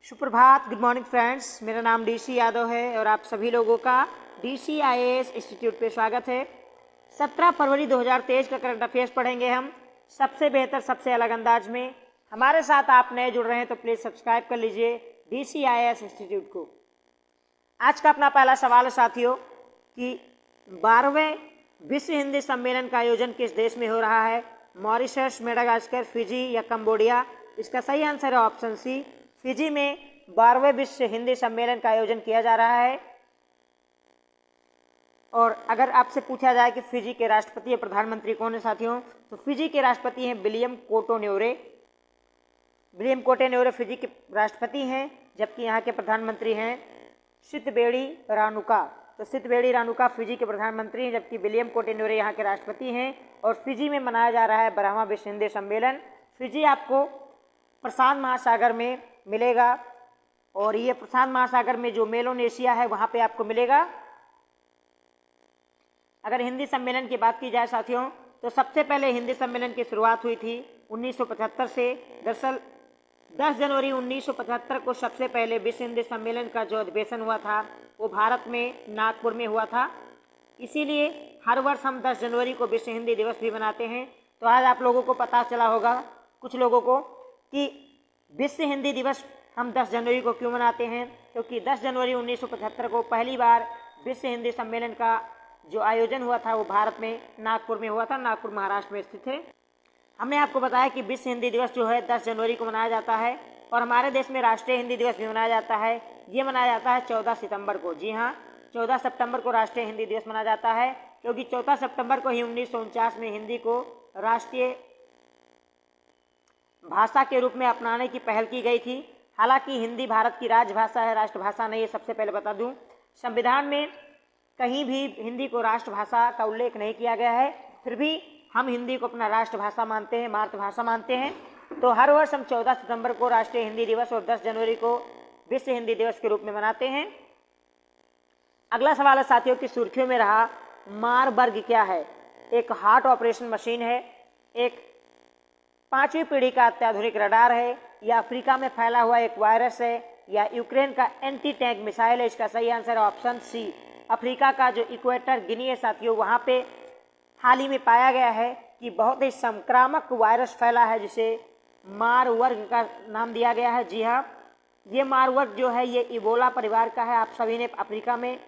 सुप्रभात, good morning friends. मेरा नाम डीसी यादव है और आप सभी लोगों का DCIAS इंस्टीट्यूट पे स्वागत है। 17 फरवरी 2023 का करंट अफेयर्स पढ़ेंगे हम सबसे बेहतर सबसे अलग अंदाज में। हमारे साथ आप नए जुड़ रहे हैं तो प्लीज़ सब्सक्राइब कर लीजिए DCIAS इंस्टीट्यूट को। आज का अपना पहला सवाल है साथियों कि 12वें विश्व हिंदी सम्मेलन का आयोजन किस देश में हो रहा है? मॉरिशस, मेडागास्कर, फिजी या कंबोडिया? इसका सही आंसर है ऑप्शन सी, फिजी में 12वें विश्व हिंदी सम्मेलन का आयोजन किया जा रहा है। और अगर आपसे पूछा जाए कि फिजी के राष्ट्रपति या प्रधानमंत्री कौन है साथियों, तो फिजी के राष्ट्रपति हैं विलियम कोटोन्योरे। विलियम कोटोन्योरे फिजी के राष्ट्रपति हैं, जबकि यहाँ के प्रधानमंत्री हैं सितबेड़ी रानुका। तो सितबेड़ी रानुका फिजी के प्रधानमंत्री हैं, जबकि विलियम कोटोन्योरे यहाँ के राष्ट्रपति हैं। और फिजी में मनाया जा रहा है 12वां विश्व हिंदी सम्मेलन। फिजी आपको प्रशांत महासागर में मिलेगा और ये प्रशांत महासागर में जो मेलोनेशिया है वहाँ पे आपको मिलेगा। अगर हिंदी सम्मेलन की बात की जाए साथियों, तो सबसे पहले हिंदी सम्मेलन की शुरुआत हुई थी 1975 से। दरअसल 10 जनवरी 1975 को सबसे पहले विश्व हिंदी सम्मेलन का जो अधिवेशन हुआ था वो भारत में नागपुर में हुआ था। इसीलिए हर वर्ष हम 10 जनवरी को विश्व हिंदी दिवस भी मनाते हैं। तो आज आप लोगों को पता चला होगा, कुछ लोगों को, कि विश्व हिंदी दिवस हम 10 जनवरी को क्यों मनाते हैं। क्योंकि 10 जनवरी 1975 को पहली बार विश्व हिंदी सम्मेलन का जो आयोजन हुआ था वो भारत में नागपुर में हुआ था। नागपुर महाराष्ट्र में स्थित है। हमने आपको बताया कि विश्व हिंदी दिवस जो है 10 जनवरी को मनाया जाता है और हमारे देश में राष्ट्रीय हिंदी दिवस भी मनाया जाता है। ये मनाया जाता है 14 सितंबर को। जी हाँ, 14 सितंबर को राष्ट्रीय हिंदी दिवस मनाया जाता है, क्योंकि 14 सितंबर को ही 1949 में हिंदी को राष्ट्रीय भाषा के रूप में अपनाने की पहल की गई थी। हालांकि हिंदी भारत की राजभाषा है, राष्ट्रभाषा नहीं है। सबसे पहले बता दूं, संविधान में कहीं भी हिंदी को राष्ट्रभाषा का उल्लेख नहीं किया गया है, फिर भी हम हिंदी को अपना राष्ट्रभाषा मानते हैं, मातृभाषा मानते हैं। तो हर वर्ष हम 14 सितंबर को राष्ट्रीय हिंदी दिवस और 10 जनवरी को विश्व हिंदी दिवस के रूप में मनाते हैं। अगला सवाल है साथियों की सुर्खियों में रहा, मारबर्ग क्या है? एक हार्ट ऑपरेशन मशीन है, एक 5वीं पीढ़ी का अत्याधुनिक रडार है, या अफ्रीका में फैला हुआ एक वायरस है, या यूक्रेन का एंटी टैंक मिसाइल है? इसका सही आंसर है ऑप्शन सी, अफ्रीका का जो इक्वेटर गिनी है साथियों, वहाँ पे हाल ही में पाया गया है कि बहुत ही संक्रामक वायरस फैला है जिसे मारबर्ग का नाम दिया गया है। जी हाँ, ये मारबर्ग जो है ये इबोला परिवार का है। आप सभी ने अफ्रीका में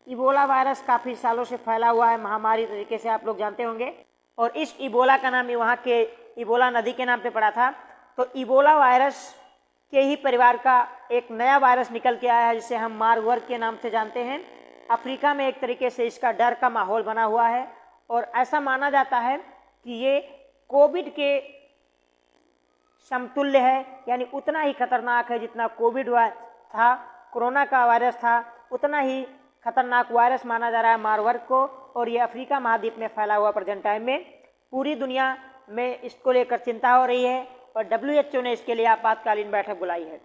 इबोला वायरस काफ़ी सालों से फैला हुआ है, महामारी तरीके से आप लोग जानते होंगे। और इस इबोला का नाम वहाँ के इबोला नदी के नाम पे पड़ा था। तो इबोला वायरस के ही परिवार का एक नया वायरस निकल के आया है जिसे हम मारबर्ग के नाम से जानते हैं। अफ्रीका में एक तरीके से इसका डर का माहौल बना हुआ है और ऐसा माना जाता है कि ये कोविड के समतुल्य है, यानी उतना ही खतरनाक है जितना कोविड था, कोरोना का वायरस था, उतना ही खतरनाक वायरस माना जा रहा है मारबर्ग को। और ये अफ्रीका महाद्वीप में फैला हुआ प्रेजेंट टाइम में। पूरी दुनिया में इसको लेकर चिंता हो रही है और WHO ने इसके लिए आपातकालीन बैठक बुलाई है।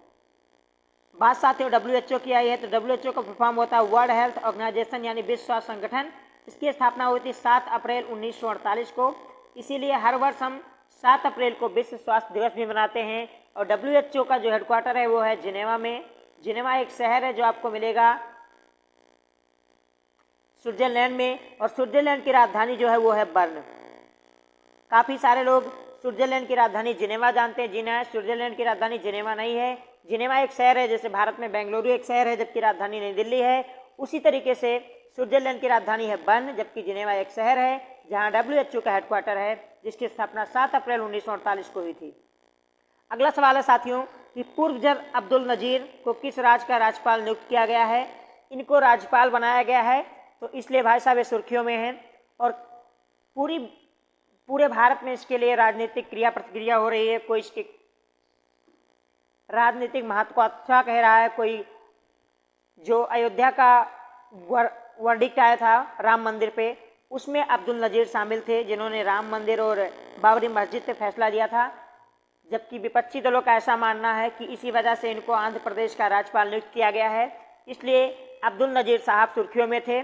बात साथियों WHO की आई है, तो WHO का फुल होता है वर्ल्ड हेल्थ ऑर्गेनाइजेशन, यानी विश्व स्वास्थ्य संगठन। इसकी स्थापना हुई थी 7 अप्रैल 1948 को। इसीलिए हर वर्ष हम 7 अप्रैल को विश्व स्वास्थ्य दिवस भी मनाते हैं। और WHO का जो हेडक्वार्टर है वो है जिनेवा में। जिनेवा एक शहर है जो आपको मिलेगा स्विट्जरलैंड में, और स्विट्जरलैंड की राजधानी जो है वो है बर्न। काफ़ी सारे लोग स्विट्जरलैंड की राजधानी जिनेवा जानते हैं। जी ना, स्विट्जरलैंड की राजधानी जिनेवा नहीं है। जिनेवा एक शहर है, जैसे भारत में बेंगलुरु एक शहर है जबकि राजधानी नई दिल्ली है, उसी तरीके से स्विट्जरलैंड की राजधानी है बर्न, जबकि जिनेवा एक शहर है जहां WHO का हेडक्वार्टर है, जिसकी स्थापना 7 अप्रैल 1948 को हुई थी। अगला सवाल है साथियों कि पूर्व जनरल अब्दुल नजीर को किस राज्य का राज्यपाल नियुक्त किया गया है? इनको राज्यपाल बनाया गया है, तो इसलिए भाई साहब ये सुर्खियों में हैं। और पूरे भारत में इसके लिए राजनीतिक क्रिया प्रतिक्रिया हो रही है। कोई इसके राजनीतिक महत्व को अच्छा कह रहा है, कोई जो अयोध्या का वर्डिक्ट आया था राम मंदिर पे, उसमें अब्दुल नजीर शामिल थे जिन्होंने राम मंदिर और बाबरी मस्जिद पे फैसला दिया था। जबकि विपक्षी दलों का ऐसा मानना है कि इसी वजह से इनको आंध्र प्रदेश का राज्यपाल नियुक्त किया गया है, इसलिए अब्दुल नजीर साहब सुर्खियों में थे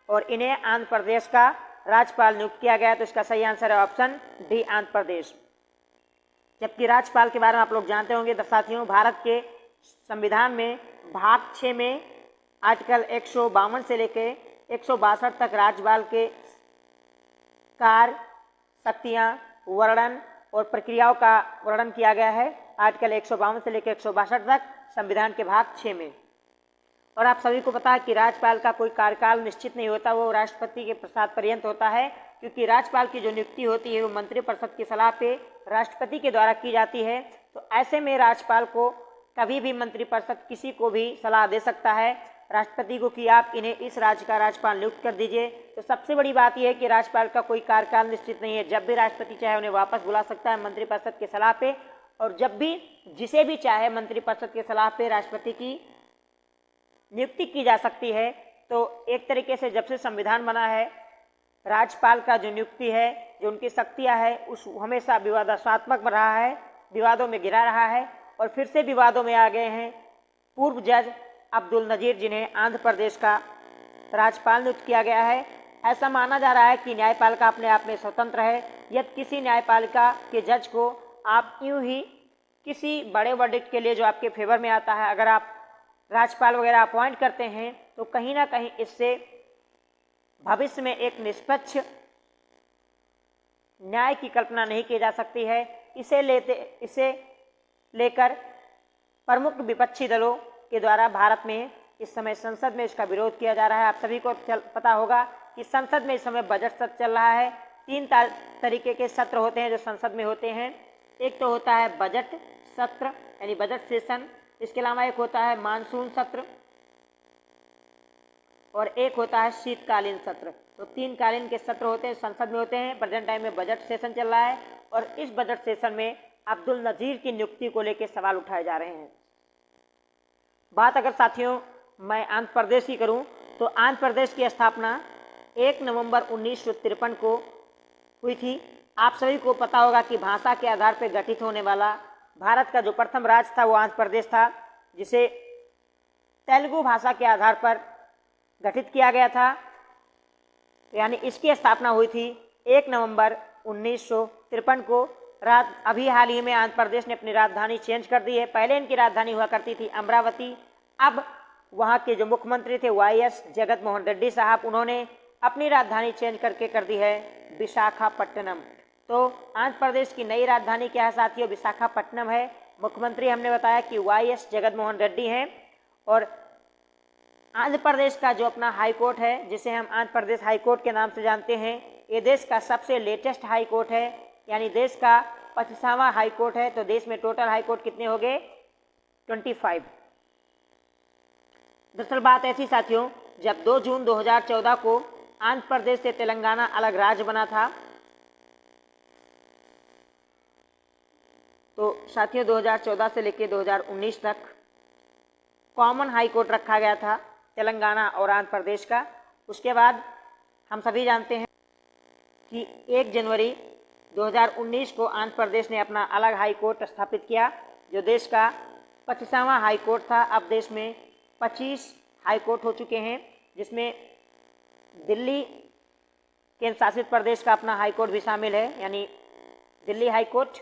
और इन्हें आंध्र प्रदेश का राज्यपाल नियुक्त किया गया। तो इसका सही आंसर है ऑप्शन डी, आंध्र प्रदेश। जबकि राज्यपाल के बारे में आप लोग जानते होंगे साथियों, भारत के संविधान में भाग 6 में आर्टिकल 152 से लेकर 162 तक राज्यपाल के कार्य, शक्तियाँ, वर्णन और प्रक्रियाओं का वर्णन किया गया है आर्टिकल 152 से लेकर 162 तक संविधान के भाग 6 में। और आप सभी को पता है कि राज्यपाल का कोई कार्यकाल निश्चित नहीं होता, वो राष्ट्रपति के प्रसाद पर्यंत होता है, क्योंकि राज्यपाल की जो नियुक्ति होती है वो मंत्रिपरिषद की सलाह पे राष्ट्रपति के द्वारा की जाती है। तो ऐसे में राज्यपाल को कभी भी मंत्रिपरिषद किसी को भी सलाह दे सकता है राष्ट्रपति को कि आप इन्हें इस राज्य का राज्यपाल नियुक्त कर दीजिए। तो सबसे बड़ी बात यह है कि राज्यपाल का कोई कार्यकाल निश्चित नहीं है, जब भी राष्ट्रपति चाहे उन्हें वापस बुला सकता है मंत्रिपरिषद की सलाह पे, और जब भी जिसे भी चाहे मंत्रिपरिषद की सलाह पे राष्ट्रपति की नियुक्ति की जा सकती है। तो एक तरीके से जब से संविधान बना है राज्यपाल का जो नियुक्ति है, जो उनकी शक्तियाँ है, उस हमेशा विवादास्पद रहा है, विवादों में घिरा रहा है। और फिर से विवादों में आ गए हैं पूर्व जज अब्दुल नज़ीर, जिन्हें आंध्र प्रदेश का राज्यपाल नियुक्त किया गया है। ऐसा माना जा रहा है कि न्यायपालिका अपने आप में स्वतंत्र है, यदि किसी न्यायपालिका के जज को आप यूं ही किसी बड़े वर्डिक्ट के लिए जो आपके फेवर में आता है अगर आप राज्यपाल वगैरह अपॉइंट करते हैं तो कहीं ना कहीं इससे भविष्य में एक निष्पक्ष न्याय की कल्पना नहीं की जा सकती है। इसे लेकर प्रमुख विपक्षी दलों के द्वारा भारत में इस समय संसद में इसका विरोध किया जा रहा है। आप सभी को पता होगा कि संसद में इस समय बजट सत्र चल रहा है। 3 तरीके के सत्र होते हैं जो संसद में होते हैं। एक तो होता है बजट सत्र यानी बजट सेशन, इसके अलावा एक होता है मानसून सत्र और एक होता है शीतकालीन सत्र। तो 3 कालीन के सत्र होते हैं, संसद में होते हैं। प्रेजेंट टाइम में बजट सेशन चल रहा है और इस बजट सेशन में अब्दुल नज़ीर की नियुक्ति को लेकर सवाल उठाए जा रहे हैं। बात अगर साथियों मैं आंध्र प्रदेश की करूं तो आंध्र प्रदेश की स्थापना 1 नवंबर 1953 को हुई थी। आप सभी को पता होगा कि भाषा के आधार पर गठित होने वाला भारत का जो प्रथम राज्य था वो आंध्र प्रदेश था, जिसे तेलुगु भाषा के आधार पर गठित किया गया था। यानी इसकी स्थापना हुई थी 1 नवंबर 1953 को। अभी हाल ही में आंध्र प्रदेश ने अपनी राजधानी चेंज कर दी है। पहले इनकी राजधानी हुआ करती थी अमरावती। अब वहाँ के जो मुख्यमंत्री थे वाईएस जगनमोहन रेड्डी साहब, उन्होंने अपनी राजधानी चेंज करके कर दी है विशाखापट्टनम। तो आंध्र प्रदेश की नई राजधानी क्या है साथियों? विशाखापट्टनम है। मुख्यमंत्री हमने बताया कि वाईएस जगनमोहन रेड्डी हैं। और आंध्र प्रदेश का जो अपना हाई कोर्ट है, जिसे हम आंध्र प्रदेश हाई कोर्ट के नाम से जानते हैं, ये देश का सबसे लेटेस्ट हाई कोर्ट है, यानी देश का 25वां हाई कोर्ट है। तो देश में टोटल हाई कोर्ट कितने हो गए? 25। दरअसल बात ऐसी साथियों, जब 2 जून 2014 को आंध्र प्रदेश से तेलंगाना अलग राज्य बना था, तो साथियों 2014 से लेकर 2019 तक कॉमन हाई कोर्ट रखा गया था तेलंगाना और आंध्र प्रदेश का। उसके बाद हम सभी जानते हैं कि 1 जनवरी 2019 को आंध्र प्रदेश ने अपना अलग हाई कोर्ट स्थापित किया, जो देश का 25वां हाई कोर्ट था। अब देश में 25 हाई कोर्ट हो चुके हैं, जिसमें दिल्ली केंद्र शासित प्रदेश का अपना हाई कोर्ट भी शामिल है, यानी दिल्ली हाई कोर्ट।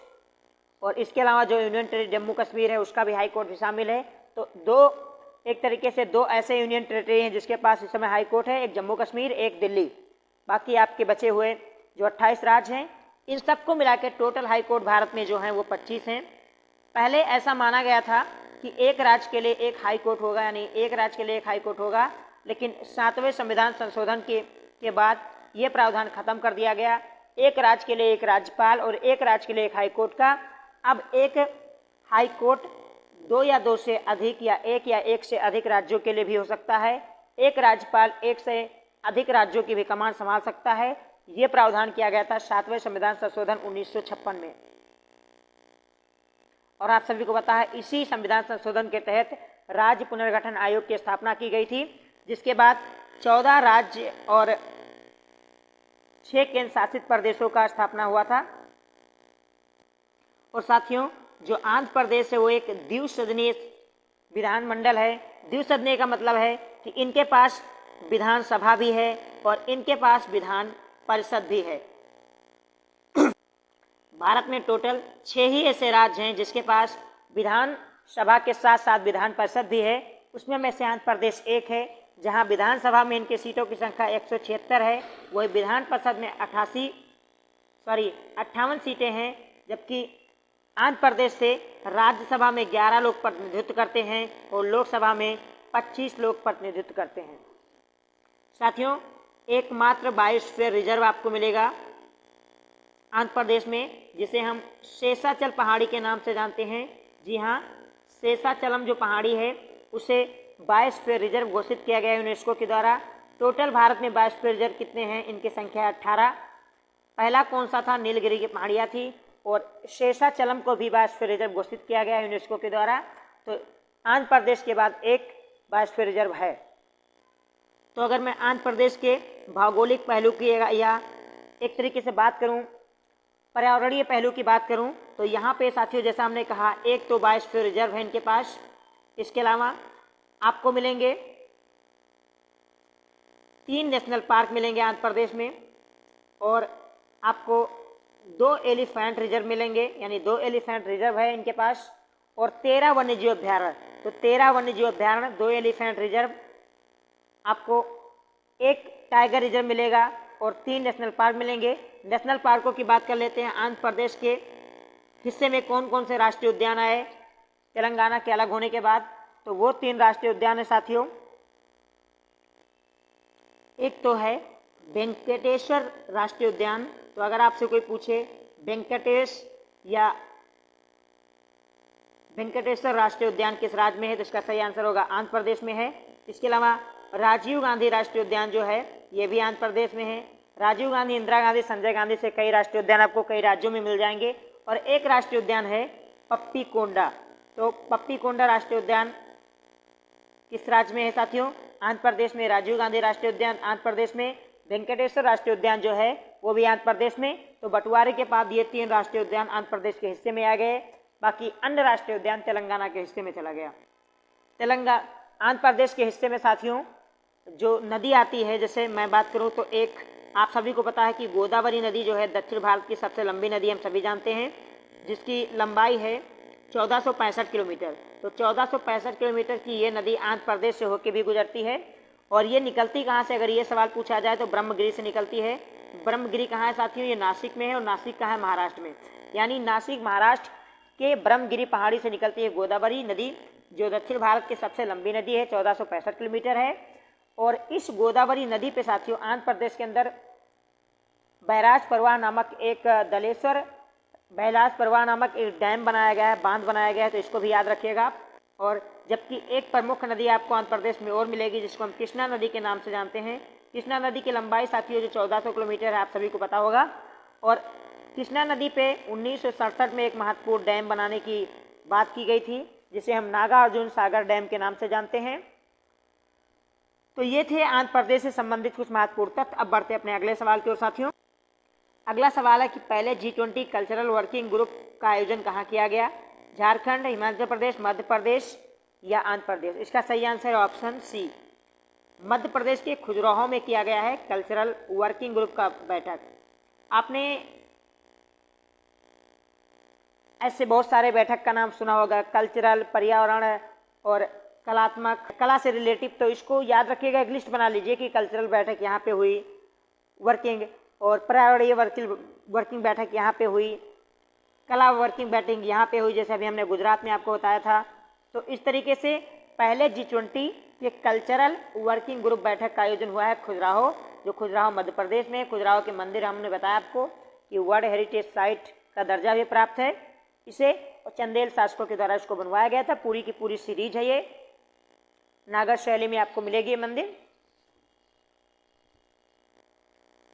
और इसके अलावा जो यूनियन टेरिटरी जम्मू कश्मीर है उसका भी हाई कोर्ट भी शामिल है। तो एक तरीके से 2 ऐसे यूनियन टेरिटरी हैं जिसके पास इस समय हाई कोर्ट है, एक जम्मू कश्मीर, एक दिल्ली। बाकी आपके बचे हुए जो 28 राज्य हैं, इन सबको मिलाकर टोटल हाई कोर्ट भारत में जो हैं वो 25 हैं। पहले ऐसा माना गया था कि एक राज्य के लिए एक हाई कोर्ट होगा, यानी एक राज्य के लिए एक हाई कोर्ट होगा, लेकिन 7वें संविधान संशोधन के बाद ये प्रावधान खत्म कर दिया गया। एक राज्य के लिए एक राज्यपाल और एक राज्य के लिए एक हाई कोर्ट का। अब एक हाई कोर्ट 2 या 2 से अधिक या एक से अधिक राज्यों के लिए भी हो सकता है। एक राज्यपाल 1 से अधिक राज्यों की भी कमान संभाल सकता है। ये प्रावधान किया गया था 7वें संविधान संशोधन 1956 में। और आप सभी को पता है इसी संविधान संशोधन के तहत राज्य पुनर्गठन आयोग की स्थापना की गई थी, जिसके बाद 14 राज्य और 6 केंद्र शासित प्रदेशों का स्थापना हुआ था। और साथियों जो आंध्र प्रदेश है वो एक द्विसदनीय विधानमंडल है। द्विसदनीय का मतलब है कि इनके पास विधानसभा भी है और इनके पास विधान परिषद भी है। भारत में टोटल 6 ही ऐसे राज्य हैं जिसके पास विधान सभा के साथ साथ विधान परिषद भी है, उसमें में से आंध्र प्रदेश एक है, जहां विधानसभा में इनके सीटों की संख्या 176 है, वही विधान परिषद में 58 सीटें हैं, जबकि आंध्र प्रदेश से राज्यसभा में 11 लोग प्रतिनिधित्व करते हैं और लोकसभा में 25 लोग प्रतिनिधित्व करते हैं। साथियों, एकमात्र बायोस्फीयर रिजर्व आपको मिलेगा आंध्र प्रदेश में, जिसे हम शेषाचल पहाड़ी के नाम से जानते हैं। जी हाँ, शेषाचलम जो पहाड़ी है उसे बायोस्फीयर रिजर्व घोषित किया गया है यूनेस्को के द्वारा। टोटल भारत में बायोस्फीयर रिजर्व कितने हैं? इनकी संख्या 18। पहला कौन सा था? नीलगिरी की पहाड़ियाँ थी, और शेषाचलम को भी बायोस्फीयर रिजर्व घोषित किया गया है यूनेस्को के द्वारा। तो आंध्र प्रदेश के बाद एक बायोस्फीयर रिजर्व है। तो अगर मैं आंध्र प्रदेश के भौगोलिक पहलू की या एक तरीके से बात करूं, पर्यावरणीय पहलू की बात करूं, तो यहाँ पे साथियों जैसा हमने कहा, एक तो बायोस्फीयर रिजर्व है इनके पास। इसके अलावा आपको मिलेंगे 3 नेशनल पार्क मिलेंगे आंध्र प्रदेश में, और आपको 2 एलिफेंट रिजर्व मिलेंगे, यानी 2 एलिफेंट रिजर्व है इनके पास, और 13 वन्यजीव अभ्यारण्य। तो 13 वन्यजीव अभ्यारण्य, 2 एलिफेंट रिजर्व, आपको 1 टाइगर रिजर्व मिलेगा और 3 नेशनल पार्क मिलेंगे। नेशनल पार्कों की बात कर लेते हैं। आंध्र प्रदेश के हिस्से में कौन कौन से राष्ट्रीय उद्यान आए तेलंगाना के अलग होने के बाद? तो वो 3 राष्ट्रीय उद्यान है साथियों। एक तो है वेंकटेश्वर राष्ट्रीय उद्यान। तो अगर आपसे कोई पूछे वेंकटेश्वर राष्ट्रीय उद्यान किस राज्य में है, तो इसका सही आंसर होगा आंध्र प्रदेश में है। इसके अलावा राजीव गांधी राष्ट्रीय उद्यान जो है ये भी आंध्र प्रदेश में है। राजीव गांधी, इंदिरा गांधी, संजय गांधी से कई राष्ट्रीय उद्यान आपको कई राज्यों में मिल जाएंगे। और एक राष्ट्रीय उद्यान है पप्पी कोंडा। तो पप्पी कोंडा राष्ट्रीय उद्यान किस राज्य में है साथियों? आंध्र प्रदेश में। राजीव गांधी राष्ट्रीय उद्यान आंध्र प्रदेश में, वेंकटेश्वर राष्ट्रीय उद्यान जो है वो भी आंध्र प्रदेश में। तो बंटवारे के बाद ये 3 राष्ट्रीय उद्यान आंध्र प्रदेश के हिस्से में आ गए, बाकी अन्य राष्ट्रीय उद्यान तेलंगाना के हिस्से में चला गया। आंध्र प्रदेश के हिस्से में साथियों जो नदी आती है, जैसे मैं बात करूं तो एक आप सभी को पता है कि गोदावरी नदी जो है दक्षिण भारत की सबसे लंबी नदी हम सभी जानते हैं, जिसकी लंबाई है 1465 किलोमीटर। तो 1465 किलोमीटर की ये नदी आंध्र प्रदेश से होकर भी गुजरती है। और ये निकलती कहाँ से, अगर ये सवाल पूछा जाए तो ब्रह्मगिरी से निकलती है। ब्रह्मगिरी कहाँ है साथियों? ये नासिक में है, और नासिक कहाँ है? महाराष्ट्र में। यानी नासिक महाराष्ट्र के ब्रह्मगिरी पहाड़ी से निकलती है गोदावरी नदी, जो दक्षिण भारत की सबसे लंबी नदी है, 1465 किलोमीटर है। और इस गोदावरी नदी पे साथियों आंध्र प्रदेश के अंदर बैराज परवाह नामक एक डैम बनाया गया है, बांध बनाया गया है, तो इसको भी याद रखिएगा। और जबकि एक प्रमुख नदी आपको आंध्र प्रदेश में और मिलेगी, जिसको हम कृष्णा नदी के नाम से जानते हैं। कृष्णा नदी की लंबाई साथियों जो 1400 किलोमीटर है, आप सभी को पता होगा। और कृष्णा नदी पे 1967 में एक महत्वपूर्ण डैम बनाने की बात की गई थी, जिसे हम नागार्जुन सागर डैम के नाम से जानते हैं। तो ये थे आंध्र प्रदेश से संबंधित कुछ महत्वपूर्ण तथ्य। अब बढ़ते अपने अगले सवाल की ओर साथियों। अगला सवाल है कि पहले G20 कल्चरल वर्किंग ग्रुप का आयोजन कहाँ किया गया? झारखंड, हिमाचल प्रदेश, मध्य प्रदेश या आंध्र प्रदेश? इसका सही आंसर है ऑप्शन सी, मध्य प्रदेश के खजुराहो में किया गया है कल्चरल वर्किंग ग्रुप का बैठक। आपने ऐसे बहुत सारे बैठक का नाम सुना होगा, कल्चरल, पर्यावरण और कलात्मक, कला से रिलेटिव। तो इसको याद रखिएगा, एक लिस्ट बना लीजिए कि कल्चरल बैठक यहाँ पे हुई, वर्किंग और पर्यावरणीय वर्किंग बैठक यहाँ पे हुई, कला वर्किंग बैठक यहाँ पे हुई, जैसे अभी हमने गुजरात में आपको बताया था। तो इस तरीके से पहले G20 के कल्चरल वर्किंग ग्रुप बैठक का आयोजन हुआ है खजुराहो, जो खजुराहो मध्य प्रदेश में। खजुराहो के मंदिर हमने बताया आपको कि वर्ल्ड हेरिटेज साइट का दर्जा भी प्राप्त है इसे, और चंदेल शासकों के द्वारा इसको बनवाया गया था। पूरी की पूरी सीरीज है ये, नागर शैली में आपको मिलेगी ये मंदिर।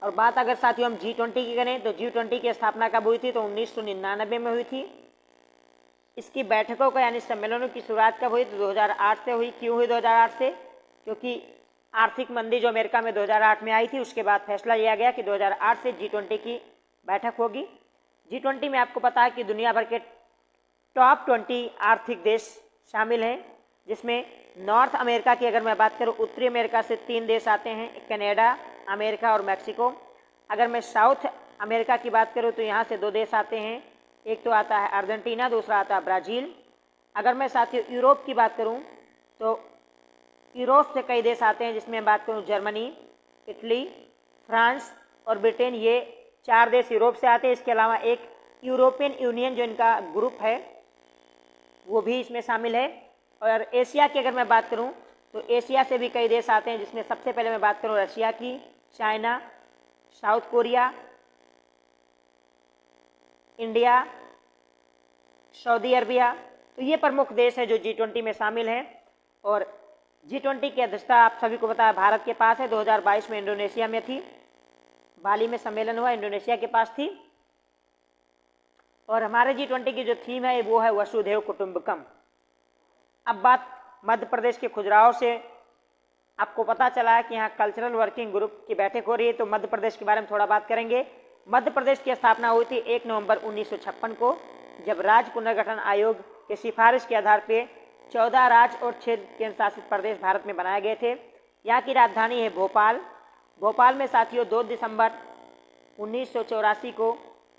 और बात अगर साथियों हम G20 की करें तो G20 की स्थापना कब हुई थी? तो 1999 में हुई थी। इसकी बैठकों का यानी सम्मेलनों की शुरुआत कब हुई? तो 2008 से हुई। क्यों हुई 2008 से? क्योंकि आर्थिक मंदी जो अमेरिका में 2008 में आई थी, उसके बाद फैसला लिया गया कि 2008 से G20 की बैठक होगी। G20 में आपको पता है कि दुनिया भर के टॉप 20 आर्थिक देश शामिल हैं, जिसमें नॉर्थ अमेरिका की अगर मैं बात करूं, उत्तरी अमेरिका से 3 देश आते हैं, कनाडा, अमेरिका और मैक्सिको। अगर मैं साउथ अमेरिका की बात करूं तो यहाँ से 2 देश आते हैं, एक तो आता है अर्जेंटीना, दूसरा आता है ब्राज़ील। अगर मैं साथियों यूरोप की बात करूं तो यूरोप से कई देश आते हैं, जिसमें बात करूं जर्मनी, इटली, फ्रांस और ब्रिटेन, ये 4 देश यूरोप से आते हैं। इसके अलावा एक यूरोपियन यूनियन जो इनका ग्रुप है वो भी इसमें शामिल है। और एशिया की अगर मैं बात करूं तो एशिया से भी कई देश आते हैं, जिसमें सबसे पहले मैं बात करूं रशिया की, China, south Korea, India, Saudi Arabia. तो ये प्रमुख देश है जो G20 में शामिल हैं। और G20 की अध्यक्षता आप सभी को पता है भारत के पास है। 2022 में इंडोनेशिया में थी, बाली में सम्मेलन हुआ, इंडोनेशिया के पास थी। और हमारे G20 की जो थीम है वो है वसुधैव कुटुंबकम। अब बात मध्य प्रदेश के खुजराहो से, आपको पता चला है कि यहाँ कल्चरल वर्किंग ग्रुप की बैठक हो रही है, तो मध्य प्रदेश के बारे में थोड़ा बात करेंगे। मध्य प्रदेश की स्थापना हुई थी 1 नवंबर 1956 को, जब राज्य पुनर्गठन आयोग की सिफारिश के आधार पर 14 राज्य और 6 केंद्र शासित प्रदेश भारत में बनाए गए थे। यहाँ की राजधानी है भोपाल। भोपाल में साथियों 2 दिसंबर 1984 को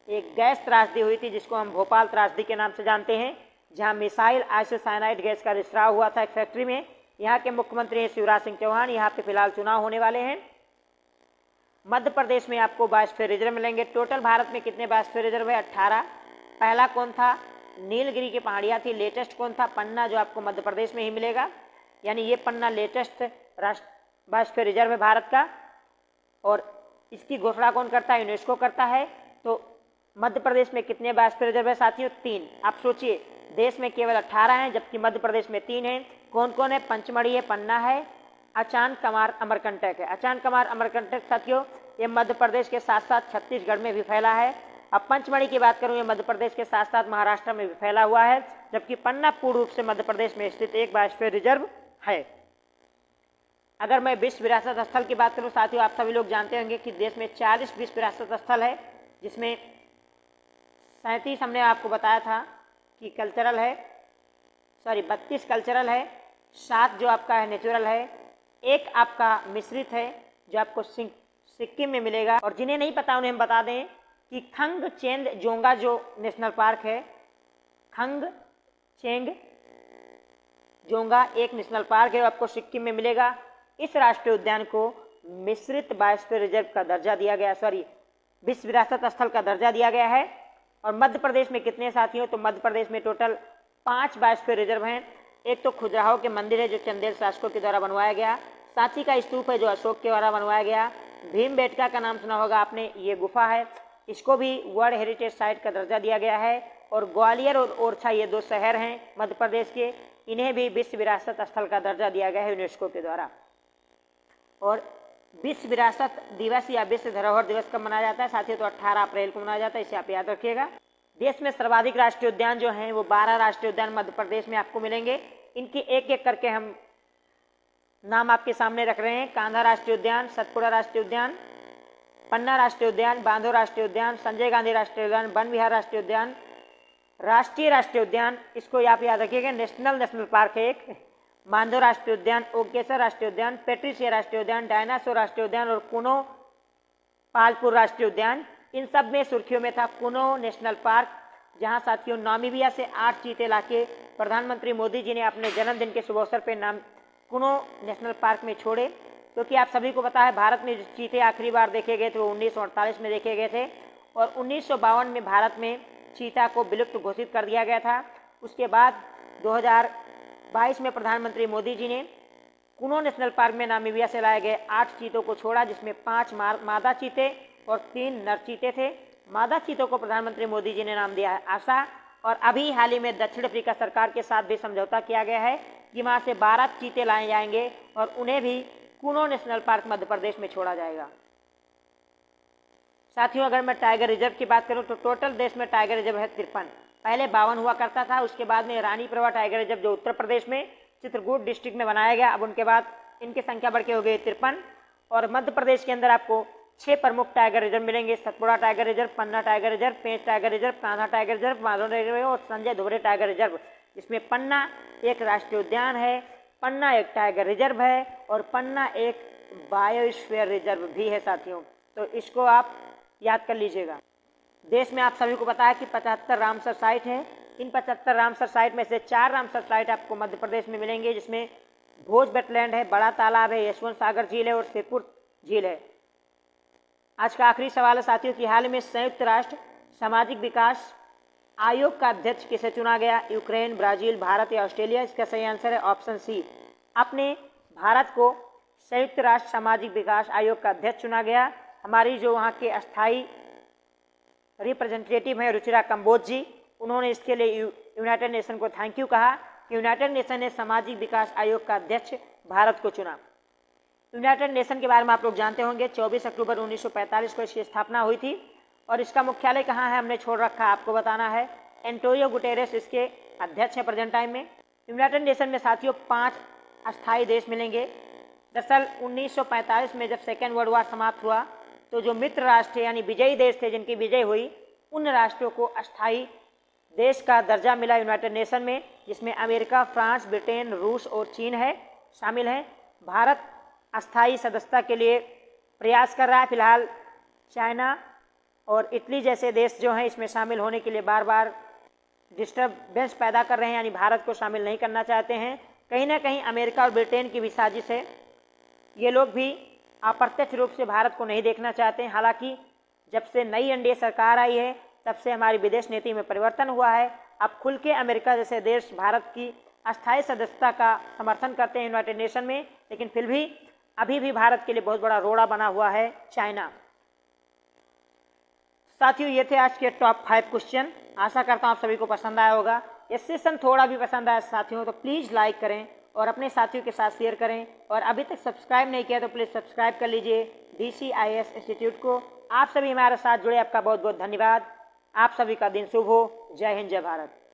एक गैस त्रासदी हुई थी, जिसको हम भोपाल त्रासदी के नाम से जानते हैं, जहां मिसाइल आइसोसाइनाइड गैस का रिसाव हुआ था एक फैक्ट्री में। यहाँ के मुख्यमंत्री हैं शिवराज सिंह चौहान। यहाँ पे फिलहाल चुनाव होने वाले हैं। मध्य प्रदेश में आपको बायोस्फीयर रिजर्व मिलेंगे। टोटल भारत में कितने बायोस्फीयर रिजर्व है? 18। पहला कौन था? नीलगिरी की पहाड़ियाँ थी। लेटेस्ट कौन था? पन्ना, जो आपको मध्य प्रदेश में ही मिलेगा। यानी ये पन्ना लेटेस्ट बायोस्फीयर रिजर्व है भारत का। और इसकी घोषणा कौन करता है? यूनेस्को करता है। तो मध्य प्रदेश में कितने बायोस्फीयर रिजर्व है साथियों? 3। आप सोचिए, देश में केवल 18 हैं, जबकि मध्य प्रदेश में 3 हैं। कौन कौन है? पंचमढ़ी है, पन्ना है, अचान कमार अमरकंटक है। अचान कमार अमरकंटक साथियों ये मध्य प्रदेश के साथ साथ छत्तीसगढ़ में भी फैला है। अब पंचमढ़ी की बात करूँ, ये मध्य प्रदेश के साथ साथ महाराष्ट्र में भी फैला हुआ है, जबकि पन्ना पूर्ण रूप से मध्य प्रदेश में स्थित एक बायोस्फीयर रिजर्व है। अगर मैं विश्व विरासत स्थल की बात करूँ साथियों, आप सभी लोग जानते होंगे कि देश में 40 विश्व विरासत स्थल है, जिसमें 37 हमने आपको बताया था कि कल्चरल है, 32 कल्चरल है, 7 जो आपका है नेचुरल है, 1 आपका मिश्रित है जो आपको सिक्किम में मिलेगा। और जिन्हें नहीं पता उन्हें हम बता दें कि खंग चेंग जोंगा जो नेशनल पार्क है, खंग चेंग जोंगा एक नेशनल पार्क है, आपको सिक्किम में मिलेगा। इस राष्ट्रीय उद्यान को मिश्रित बायोस्फीयर रिजर्व का दर्जा दिया गया, विश्व विरासत स्थल का दर्जा दिया गया है। और मध्य प्रदेश में कितने साथियों? तो मध्य प्रदेश में टोटल 5 बायोस्फीयर रिजर्व हैं। एक तो खुजराहो के मंदिर है जो चंदेल शासकों के द्वारा बनवाया गया, सांची का स्तूप है जो अशोक के द्वारा बनवाया गया, भीमबेटका का नाम सुना होगा आपने, ये गुफा है, इसको भी वर्ल्ड हेरिटेज साइट का दर्जा दिया गया है। और ग्वालियर और ओरछा ये 2 शहर हैं मध्य प्रदेश के, इन्हें भी विश्व विरासत स्थल का दर्जा दिया गया है यूनेस्को के द्वारा। और विश्व विरासत दिवस या विश्व धरोहर दिवस कब मनाया जाता है साथियों? तो 18 अप्रैल को मनाया जाता है, इसे आप याद रखिएगा। देश में सर्वाधिक राष्ट्रीय उद्यान जो हैं वो 12 राष्ट्रीय उद्यान मध्य प्रदेश में आपको मिलेंगे। इनके एक एक करके हम नाम आपके सामने रख रहे हैं। कान्हा राष्ट्रीय उद्यान, सतपुड़ा राष्ट्रीय उद्यान, पन्ना राष्ट्रीय उद्यान, बांधो राष्ट्रीय उद्यान, संजय गांधी राष्ट्रीय उद्यान, वन विहार राष्ट्रीय उद्यान, राष्ट्रीय उद्यान, इसको आप याद रखिएगा, नेशनल पार्क है एक, बांधो राष्ट्रीय उद्यान, ओकेसर राष्ट्रीय उद्यान, पेट्रिसिया राष्ट्रीय उद्यान, डायनासोर राष्ट्रीय उद्यान और कुनो पालपुर राष्ट्रीय उद्यान। इन सब में सुर्खियों में था कुनो नेशनल पार्क, जहां साथियों नामीबिया से 8 चीते लाके प्रधानमंत्री मोदी जी ने अपने जन्मदिन के शुभ अवसर पर नाम कुनो नेशनल पार्क में छोड़े। क्योंकि आप सभी को पता है भारत में चीते आखिरी बार देखे गए थे वो 1948 में देखे गए थे, और 1952 में भारत में चीता को विलुप्त घोषित कर दिया गया था। उसके बाद 2022 में प्रधानमंत्री मोदी जी ने कुनो नेशनल पार्क में नामीबिया से लाए गए 8 चीतों को छोड़ा, जिसमें 5 मादा चीते और 3 नर चीते थे। मादा चीतों को प्रधानमंत्री मोदी जी ने नाम दिया है आशा। और अभी हाल ही में दक्षिण अफ्रीका सरकार के साथ भी समझौता किया गया है कि वहाँ से 12 चीते लाए जाएंगे और उन्हें भी कुनो नेशनल पार्क मध्य प्रदेश में छोड़ा जाएगा। साथियों अगर मैं टाइगर रिजर्व की बात करूं तो टोटल देश में टाइगर रिजर्व है 53। पहले 52 हुआ करता था, उसके बाद में रानी प्रभा टाइगर रिजर्व जो उत्तर प्रदेश में चित्रकूट डिस्ट्रिक्ट में बनाया गया, अब उनके बाद इनकी संख्या बढ़ के हो गई 53। और मध्य प्रदेश के अंदर आपको 6 प्रमुख टाइगर रिजर्व मिलेंगे, Satpura tiger reserve, Panna tiger reserve, Pench tiger reserve, Kanha tiger reserve, Madhav tiger reserve और संजय धोबरे टाइगर रिजर्व। इसमें पन्ना एक राष्ट्रीय उद्यान है, पन्ना एक टाइगर रिजर्व है और पन्ना एक बायोस्फीयर रिजर्व भी है साथियों, तो इसको आप याद कर लीजिएगा। देश में आप सभी को पता है कि 75 रामसर साइट है, इन 75 रामसर साइट में से 4 रामसर साइट आपको मध्य प्रदेश में मिलेंगे, जिसमें भोज वेटलैंड है, बड़ा तालाब है, यशवंत सागर झील है और सिरपुर झील है। आज का आखिरी सवाल है साथियों कि हाल में संयुक्त राष्ट्र सामाजिक विकास आयोग का अध्यक्ष किसे चुना गया? यूक्रेन, ब्राजील, भारत या ऑस्ट्रेलिया? इसका सही आंसर है ऑप्शन सी। अपने भारत को संयुक्त राष्ट्र सामाजिक विकास आयोग का अध्यक्ष चुना गया। हमारी जो वहाँ के अस्थायी रिप्रेजेंटेटिव हैं रुचिरा कंबोज जी, उन्होंने इसके लिए यूनाइटेड नेशन को थैंक यू कहा कि यूनाइटेड नेशन ने सामाजिक विकास आयोग का अध्यक्ष भारत को चुना। यूनाइटेड नेशन के बारे में आप लोग जानते होंगे, 24 अक्टूबर 1945 को इसकी स्थापना हुई थी और इसका मुख्यालय कहाँ है हमने छोड़ रखा, आपको बताना है। एंटोनियो गुटेरेस इसके अध्यक्ष हैं प्रेजेंट टाइम में। यूनाइटेड नेशन में साथियों 5 अस्थायी देश मिलेंगे। दरअसल 1945 में जब सेकेंड वर्ल्ड वार समाप्त हुआ तो जो मित्र राष्ट्र यानी विजयी देश थे, जिनकी विजय हुई, उन राष्ट्रों को अस्थायी देश का दर्जा मिला यूनाइटेड नेशन में, जिसमें अमेरिका, फ्रांस, ब्रिटेन, रूस और चीन है शामिल हैं। भारत अस्थायी सदस्यता के लिए प्रयास कर रहा है। फिलहाल चाइना और इटली जैसे देश जो हैं इसमें शामिल होने के लिए बार बार डिस्टर्बेंस पैदा कर रहे हैं, यानी भारत को शामिल नहीं करना चाहते हैं। कहीं ना कहीं अमेरिका और ब्रिटेन की भी साजिश है, ये लोग भी अप्रत्यक्ष रूप से भारत को नहीं देखना चाहते हैं। हालांकि जब से नई एनडीए सरकार आई है तब से हमारी विदेश नीति में परिवर्तन हुआ है। अब खुल के अमेरिका जैसे देश भारत की अस्थायी सदस्यता का समर्थन करते हैं यूनाइटेड नेशन में, लेकिन फिर भी अभी भी भारत के लिए बहुत बड़ा रोड़ा बना हुआ है चाइना। साथियों ये थे आज के टॉप 5 क्वेश्चन। आशा करता हूँ आप सभी को पसंद आया होगा। ये सेशन थोड़ा भी पसंद आया साथियों तो प्लीज़ लाइक करें और अपने साथियों के साथ शेयर करें, और अभी तक सब्सक्राइब नहीं किया तो प्लीज़ सब्सक्राइब कर लीजिए DCIS इंस्टीट्यूट को। आप सभी हमारे साथ जुड़े, आपका बहुत बहुत धन्यवाद। आप सभी का दिन शुभ हो। जय हिंद, जय भारत।